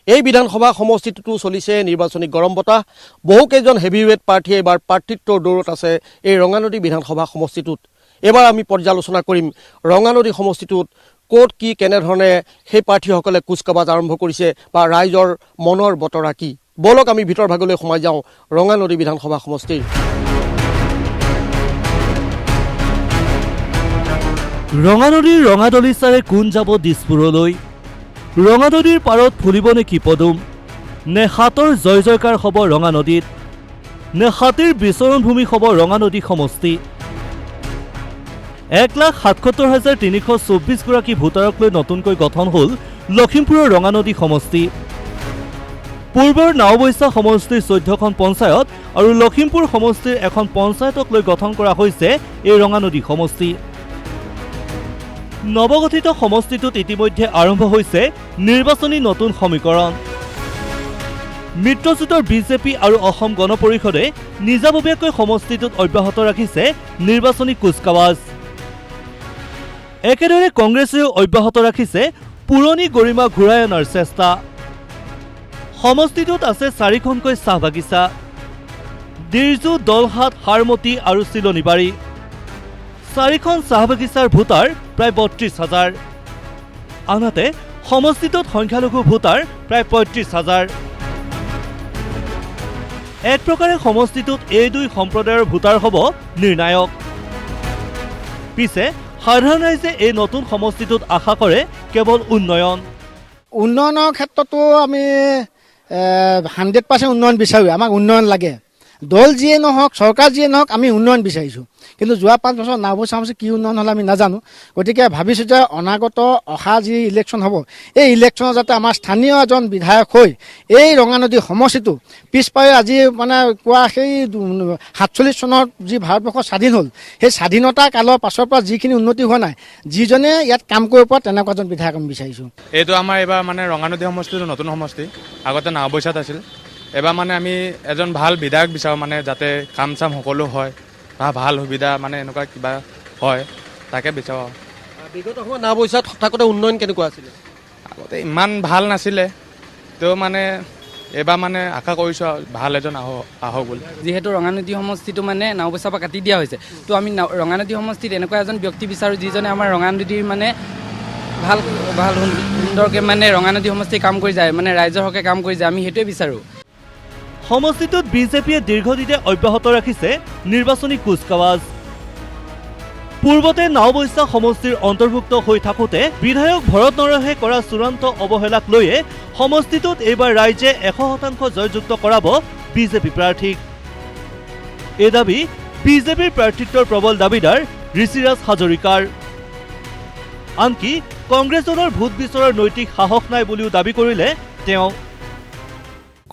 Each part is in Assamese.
এই বিধানসভা সমষ্টিটোতো চলিছে নিৰ্বাচনী গৰম বতাহ। বহুকেইজন হেভিৱেট প্ৰাৰ্থীয়ে এবাৰ প্ৰাৰ্থিত্বৰ দৌৰত আছে এই ৰঙানদী বিধানসভা সমষ্টিটোত। এবাৰ আমি পৰ্যালোচনা কৰিম ৰঙানদী সমষ্টিটোত ক'ত কি কেনেধৰণে সেই প্ৰাৰ্থীসকলে কুচকাৱাজ আৰম্ভ কৰিছে বা ৰাইজৰ মনৰ বতৰা কি। বলক আমি ভিতৰ ভাগলৈ সোমাই যাওঁ ৰঙানদী বিধানসভা সমষ্টিৰ। ৰঙানদীৰ ৰঙাদলিচাৰে কোন যাব দিছপুৰলৈ? ৰঙানদীৰ পাৰত ফুলিব নেকি পদুম? নে হাতৰ জয় জয়কাৰ হ'ব ৰঙানদীত? নে হাতীৰ বিচৰণ ভূমি হ'ব ৰঙানদী সমষ্টি? 1,77,324 গৰাকী ভোটাৰক লৈ নতুনকৈ গঠন হ'ল লখিমপুৰৰ ৰঙানদী সমষ্টি। পূৰ্বৰ নাওবৈচা সমষ্টিৰ 14খন পঞ্চায়ত আৰু লখিমপুৰ সমষ্টিৰ এখন পঞ্চায়তক লৈ গঠন কৰা হৈছে এই ৰঙানদী সমষ্টি। নৱগঠিত সমষ্টিটোত ইতিমধ্যে আৰম্ভ হৈছে নিৰ্বাচনী নতুন সমীকৰণ। মিত্ৰজোঁটৰ বিজেপি আৰু অসম গণ পৰিষদে নিজাববীয়াকৈ সমষ্টিটোত অব্যাহত ৰাখিছে নিৰ্বাচনী কুচকাৱাজ। একেদৰে কংগ্ৰেছেও অব্যাহত ৰাখিছে পুৰণি গৰিমা ঘূৰাই অনাৰ চেষ্টা। সমষ্টিটোত আছে 4খনকৈ চাহ বাগিচা, দিৰজু, দলহাট, হাৰমতি আৰু চিলনীবাৰী। 4খন চাহ বাগিচাৰ ভোটাৰ প্ৰায় 32,000। আনহাতে সমষ্টিটোত সংখ্যালঘু ভোটাৰ প্ৰায় 35,000। এক প্ৰকাৰে সমষ্টিটোত এই দুই সম্প্ৰদায়ৰ ভোটাৰ হ'ব নিৰ্ণায়ক। পিছে সাধাৰণ ৰাইজে এই নতুন সমষ্টিটোত আশা কৰে কেৱল উন্নয়নৰ ক্ষেত্ৰতো আমি 100% উন্নয়ন বিচাৰোঁ। আমাক উন্নয়ন লাগে। দল যিয়ে নহওক, চৰকাৰ যিয়ে নহওক, আমি উন্নয়ন বিচাৰিছোঁ। কিন্তু যোৱা 5 বছৰ নাওবৈচা সমষ্টিত কি উন্নয়ন হ'লে আমি নাজানো। গতিকে ভাবিছোঁ যে অহা যি ইলেকশ্যন হ'ব, এই ইলেকশ্যনত যাতে আমাৰ স্থানীয় এজন বিধায়ক হৈ এই ৰঙানদী সমষ্টিটো পিছপাই আজি মানে কোৱা সেই 47 চনত যি ভাৰতবৰ্ষ স্বাধীন হ'ল, সেই স্বাধীনতা কালৰ পাছৰ পৰা যিখিনি উন্নতি হোৱা নাই, যিজনে ইয়াত কাম কৰিব পৰা তেনেকুৱা এজন বিধায়ক আমি বিচাৰিছোঁ। এইটো আমাৰ এইবাৰ মানে ৰঙানদী সমষ্টিটো নতুন সমষ্টি, আগতে নাওবৈচাত আছিল। এবাৰ মানে আমি এজন ভাল বিধায়ক বিচাৰোঁ, মানে যাতে কাম চাম সকলো হয় বা ভাল সুবিধা মানে এনেকুৱা কিবা হয়, তাকে বিচাৰোঁ। বিগত সময়ত নাওবৈচাত থাকোঁতে উন্নয়ন কেনেকুৱা আছিলে? আগতে ইমান ভাল নাছিলে, তেওঁ মানে এইবাৰ মানে আশা কৰিছোঁ ভাল এজন আহক বুলি। যিহেতু ৰঙানদী সমষ্টিটো মানে নাওবৈচাৰ পৰা কাটি দিয়া হৈছে, তো আমি ৰঙানদী সমষ্টিত এনেকুৱা এজন ব্যক্তি বিচাৰোঁ যিজনে আমাৰ ৰঙানদীৰ মানে ভাল সুন্দৰকৈ মানে ৰঙানদী সমষ্টি কাম কৰি যায়, মানে ৰাইজৰ হকে কাম কৰি যায়, আমি সেইটোৱে বিচাৰোঁ। সমষ্টিটোত বিজেপিয়ে দীৰ্ঘদিনে অব্যাহত ৰাখিছে নিৰ্বাচনী কুচকাৱাজ। পূৰ্বতে নাওবৈচা সমষ্টিৰ অন্তৰ্ভুক্ত হৈ থাকোঁতে বিধায়ক ভৰত নৰহে কৰা চূড়ান্ত অৱহেলাক লৈয়ে সমষ্টিটোত এইবাৰ ৰাইজে 100% জয়যুক্ত কৰাব বিজেপি প্ৰাৰ্থীক। এই দাবী বিজেপিৰ প্ৰাৰ্থিত্বৰ প্ৰবল দাবীদাৰ ঋষিৰাজ হাজৰিকাৰ। আনকি কংগ্ৰেছ দলৰ ভোট বিচৰাৰ নৈতিক সাহস নাই বুলিও দাবী কৰিলে তেওঁ।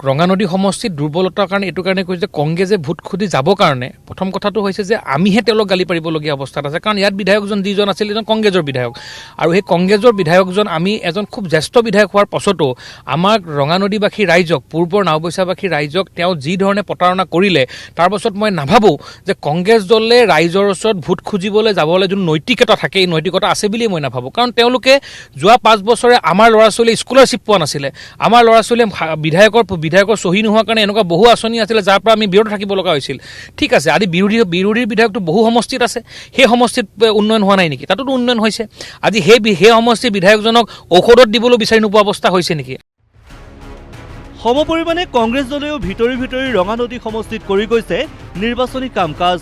ৰঙানদী সমষ্টিত দুৰ্বলতাৰ কাৰণে এইটো কাৰণে কৈছে যে কংগ্ৰেছে ভোট খুজি যাবৰ কাৰণে প্ৰথম কথাটো হৈছে যে আমিহে তেওঁলোক গালি পাৰিবলগীয়া অৱস্থাত আছে। কাৰণ ইয়াত বিধায়কজন যিজন আছিল এজন কংগ্ৰেছৰ বিধায়ক, আৰু সেই কংগ্ৰেছৰ বিধায়কজন আমি এজন খুব জ্যেষ্ঠ বিধায়ক হোৱাৰ পাছতো আমাক ৰঙানদীবাসী ৰাইজক, পূৰ্বৰ নাওবৈচাবাসী ৰাইজক তেওঁ যি ধৰণে প্ৰতাৰণা কৰিলে, তাৰ পাছত মই নাভাবোঁ যে কংগ্ৰেছ দলে ৰাইজৰ ওচৰত ভোট খুজিবলৈ যাবলৈ যোন নৈতিকতা থাকে, এই নৈতিকতা আছে বুলিয়ে মই নাভাবোঁ। কাৰণ তেওঁলোকে যোৱা 5 বছৰে আমাৰ ল'ৰা ছোৱালীয়ে স্কলাৰশ্বিপ পোৱা নাছিলে, আমাৰ ল'ৰা ছোৱালীয়ে বিধায়কৰ চহী নোহোৱাৰ কাৰণে এনেকুৱা বহু আঁচনি আছিলে যাৰ পৰা আমি বিৰত থাকিব লগা হৈছিল। ঠিক আছে, আজি বিৰোধীৰ বিধায়কটো বহু সমষ্টিত আছে, সেই সমষ্টিত উন্নয়ন হোৱা নাই নেকি? তাতোতো উন্নয়ন হৈছে। আজি সেই সমষ্টিৰ বিধায়কজনক ঔষধত দিবলৈ বিচাৰি নোপোৱা অৱস্থা হৈছে নেকি? সমপৰিমাণে কংগ্ৰেছ দলেও ভিতৰি ৰঙানদী সমষ্টিত কৰি গৈছে নিৰ্বাচনী কাম কাজ।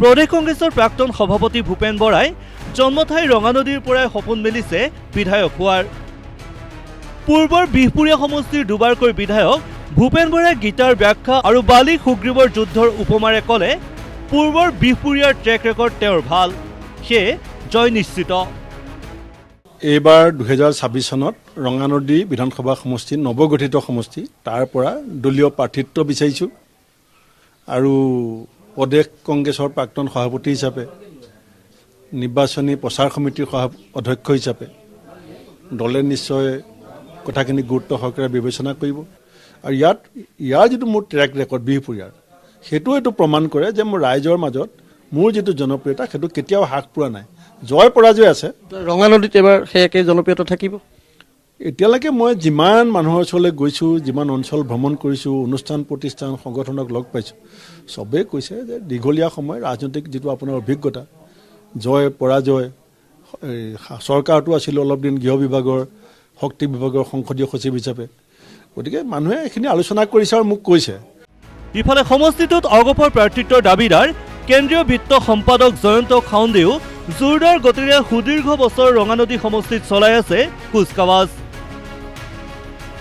প্ৰদেশ কংগ্ৰেছৰ প্ৰাক্তন সভাপতি ভূপেন বৰাই জন্মঠাই ৰঙানদীৰ পৰাই সপোন মেলিছে বিধায়ক হোৱাৰ। পূৰ্বৰ বিহপুৰীয়া সমষ্টিৰ দুবাৰকৈ বিধায়ক ভূপেন বৰাই গীতাৰ ব্যাখ্যা আৰু বালি সুগ্ৰীৱৰ যুদ্ধৰ উপমাৰে ক'লে পূৰ্বৰ বিহপুৰীয়াৰ ট্ৰেক ৰেকৰ্ড তেওঁৰ ভাল, সেয়ে জয় নিশ্চিত। এইবাৰ 2026 চনত ৰঙানদী বিধানসভা সমষ্টি নৱগঠিত সমষ্টি, তাৰ পৰা দলীয় প্ৰাৰ্থিত্ব বিচাৰিছোঁ আৰু প্ৰদেশ কংগ্ৰেছৰ প্ৰাক্তন সভাপতি হিচাপে, নিৰ্বাচনী প্ৰচাৰ সমিতিৰ অধ্যক্ষ হিচাপে দলে নিশ্চয় কথাখিনি গুৰুত্ব সহকাৰে বিবেচনা কৰিব। আৰু ইয়াৰ যিটো মোৰ ট্ৰেক ৰেকৰ্ড বিহপুৰীয়াৰ, সেইটো এইটো প্ৰমাণ কৰে যে মোৰ ৰাইজৰ মাজত মোৰ যিটো জনপ্ৰিয়তা সেইটো কেতিয়াও হ্ৰাস পোৱা নাই, জয় পৰাজয় আছে। ৰঙানদীত এবাৰ সেই একে জনপ্ৰিয়তা থাকিব? এতিয়ালৈকে মই যিমান মানুহৰ ওচৰলৈ গৈছোঁ, যিমান অঞ্চল ভ্ৰমণ কৰিছোঁ, অনুষ্ঠান প্ৰতিষ্ঠান সংগঠনক লগ পাইছোঁ, চবেই কৈছে যে দীঘলীয়া সময় ৰাজনৈতিক যিটো আপোনাৰ অভিজ্ঞতা, জয় পৰাজয়, চৰকাৰতো আছিলোঁ অলপ দিন গৃহ বিভাগৰ, শক্তি বিভাগৰ সংসদীয় সচিব হিচাপে, গতিকে মানুহে এইখিনি আলোচনা কৰিছে আৰু মোক কৈছে। ইফালে সমষ্টিটোত অগপৰ প্ৰাৰ্থিত্বৰ দাবীদাৰ কেন্দ্ৰীয় বিত্ত সম্পাদক জয়ন্ত খাউণ্ডেও জোৰদাৰ গতিৰে সুদীৰ্ঘ বছৰ ৰঙানদী সমষ্টিত চলাই আছে কুচকাৱাজ।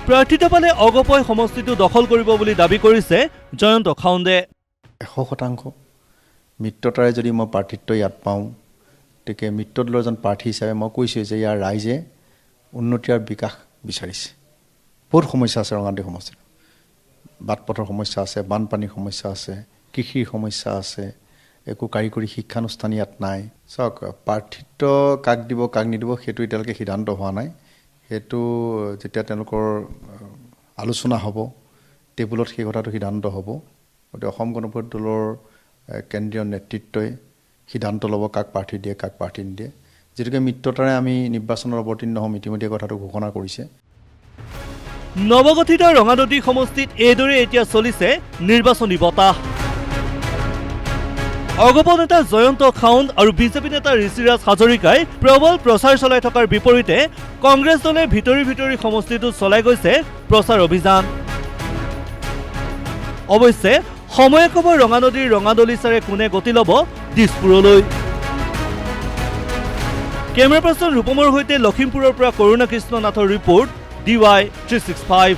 প্ৰাৰ্থিতা পালে অগপই সমষ্টিটো দখল কৰিব বুলি দাবী কৰিছে জয়ন্ত খাউণ্ডে। 100% মিত্ৰতাৰে যদি মই প্ৰাৰ্থিত্ব ইয়াত পাওঁ, গতিকে মিত্ৰ দলৰ এজন প্ৰাৰ্থী হিচাপে মই কৈছোঁ যে ইয়াৰ ৰাইজে উন্নতি আৰু বিকাশ বিচাৰিছে। বহুত সমস্যা আছে ৰঙানদী সমষ্টিত, বাট পথৰ সমস্যা আছে, বানপানীৰ সমস্যা আছে, কৃষিৰ সমস্যা আছে, একো কাৰিকৰী শিক্ষানুষ্ঠান ইয়াত নাই। চাওক, প্ৰাৰ্থিত্ব কাক দিব কাক নিদিব সেইটো এতিয়ালৈকে সিদ্ধান্ত হোৱা নাই। সেইটো যেতিয়া তেওঁলোকৰ আলোচনা হ'ব, টেবুলত সেই কথাটো সিদ্ধান্ত হ'ব। গতিকে অসম গণ পৰিষদ দলৰ কেন্দ্ৰীয় নেতৃত্বই সিদ্ধান্ত ল'ব কাক প্ৰাৰ্থী দিয়ে কাক প্ৰাৰ্থী নিদিয়ে। যিটোকে মিত্ৰতাৰে আমি নিৰ্বাচনত অৱতীৰ্ণ হ'ম ইতিমধ্যে কথাটো ঘোষণা কৰিছে। নৱগঠিত ৰঙানদী সমষ্টিত এইদৰে এতিয়া চলিছে নিৰ্বাচনী বতাহ। অগপ নেতা জয়ন্ত খাউণ্ড আৰু বিজেপি নেতা ঋষিৰাজ হাজৰিকাই প্ৰবল প্ৰচাৰ চলাই থকাৰ বিপৰীতে কংগ্ৰেছ দলে ভিতৰি ভিতৰি সমষ্টিটোত চলাই গৈছে প্ৰচাৰ অভিযান। অৱশ্যে সময়ে ক'ব ৰঙানদীৰ ৰঙাদলিচাৰে কোনে গতি ল'ব দিছপুৰলৈ। কেমেৰা পাৰ্চন ৰূপমৰ সৈতে লখিমপুৰৰ পৰা কৰুণা কৃষ্ণ নাথৰ ৰিপৰ্ট DY 365।